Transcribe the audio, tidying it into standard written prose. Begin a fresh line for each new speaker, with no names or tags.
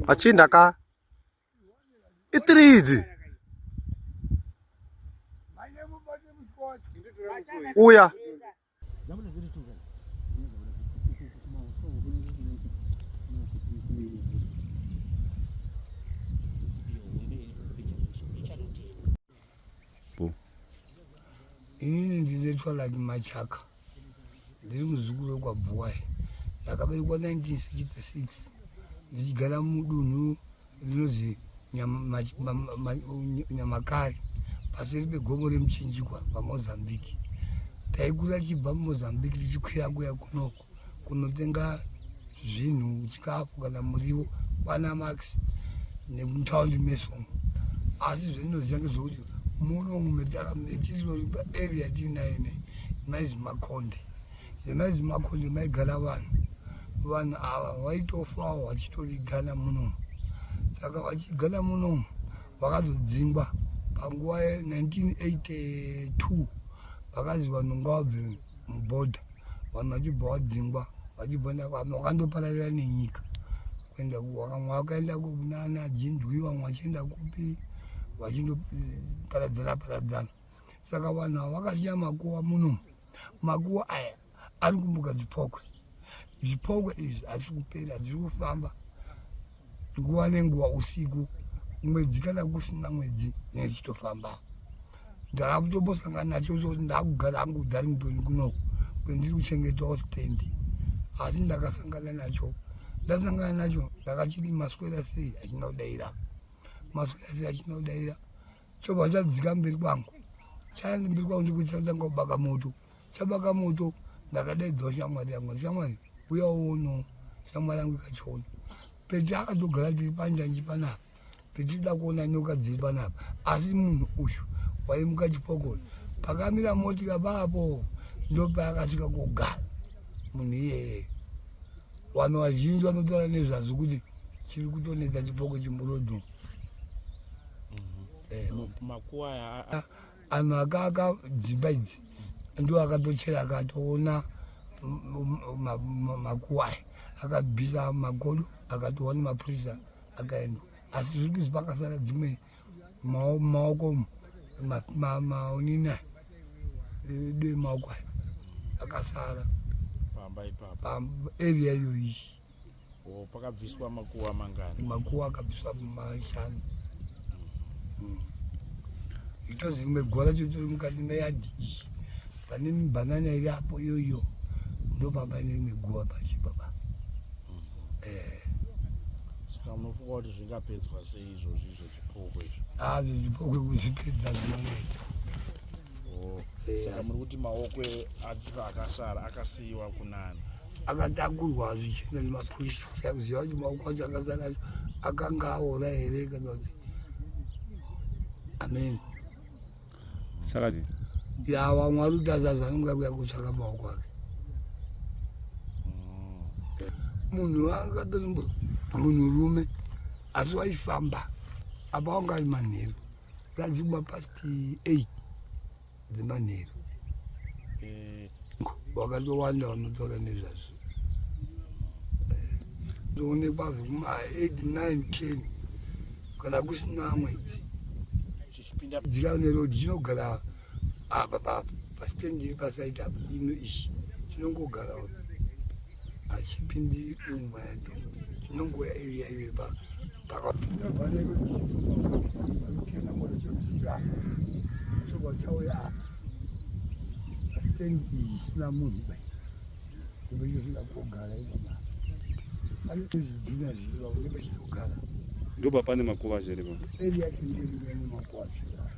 Achinda ka itirizi uya
inini ndinetwa like Machaka ndiri muzukuru wekwaBhuwayi ndakaberekwa 1966 ndichigara mudunhu rinonzi Nyamakari paseri pegomo remuchinjikwa paMozambique. Taikura tichibva muMozambique tichikwira kuya kunoko kunotenga zvinhu, chikafu kana muriwo kwana Max nemutaundi mesomo. Asi zvinoziva ngezvekuti munomu metiri area tinayo maizi Makonde. Maizi Makonde maigara vanhu ava vaitofawo vachitorigana munomu. Saka vachigana munomu vakazodzingwa panguva ye1982 vakazi vanhu ngavabve mubhodha. Vanhu vachibva vadzingwa vakandopararira nenyika kuenda vamwe vakaenda kunana Jindwi, vamwe vachienda kupi vachindoparadzana. Saka vanhu ava vakasiya makuva munomu. Makuva aya ari kumbuka zvipokwe. Zvipokwe izvi hazvisi kupera, zviri kufamba nguva nenguva usiku, mwedzi kana kusina mwedzi zvichitofamba. Ndava kutombosangana nacho kuti ndakugara hangu Darlington kunoko kwendiri kuchengetawo stendi. Asi ndakasangana nacho, ndakachiti maswera sei achina kudaira. Maswera sei achina kudaira. Chobva chadzika mberi kwangu. Chaenda mberi kwangu ndikuti chatanga kubaka moto. Chabaka moto ndakadaidzawo shamwari yangu. Shamwari uya uono. Shamwari yangu ikachiona. Peti akatogara tiri panjanji panapa. Petida kuona nyoka dziri panapa. Asi munhu uyu waimuka chipokoro. Pakamira motika papo ndopaakasvika kugara. Munhu iyeye. Vanhu vazhinji vanotaura nezvazvo kuti chiri kutonetsa chipoko chimurodhi.
Makuva aya
anhu akaaka dzimba idzi ndo akatochera akatoona makuva aya akabvisa magodo akatoona mapurisa akaenda. Asi zviri kuzi pakasara dzimwe maoko maonina dwe maoko aya akasara area iyoyi.
Pakabviswa makuva mangani?
Makuva akabviswa 5. Itozi rimwe gora chotori mukati meyadhi iyi pane mibhanana iri apo iyoyo ndopamba rimwe guva pachipapa.
Saka munofunga kuti zvingapedzwa sei izvozvi zvipokwe izvi?
Zvipokwe kuzvipedza zvinonetsa.
Saka muri kuti maoko acho akasara akasiyiwa kunani?
Akatakurwa zvichienda nemapurisa. Sakuziva kuti maoko acho akasara acho akanga aora here kana kuti amen.
Saka
vamwe vari kuti azazi anonga kuya kutsvaka maoko ake. Munhu angatori munhurume asi waifamba apa wanga ari manheru. Dzadzingwa past 8 dzemanheru. Wakatowanda vanotaura nezvazvo. Zoonekwa zvekuma8, 9, 10 kana kusina mwedzi. Dzika nerodhi chinogara apa pasitendi pasaita ino ishi chinongogara hachipindi umwe yacho chinongoya area iwe chobva chauya apa pasitendi isina munhu ndopechisvika kugara ipapa. Pane zvidhina zviriva kune pechitogara
ndopa pane makuva zviripo.
area yacho ndine makuva zviriva.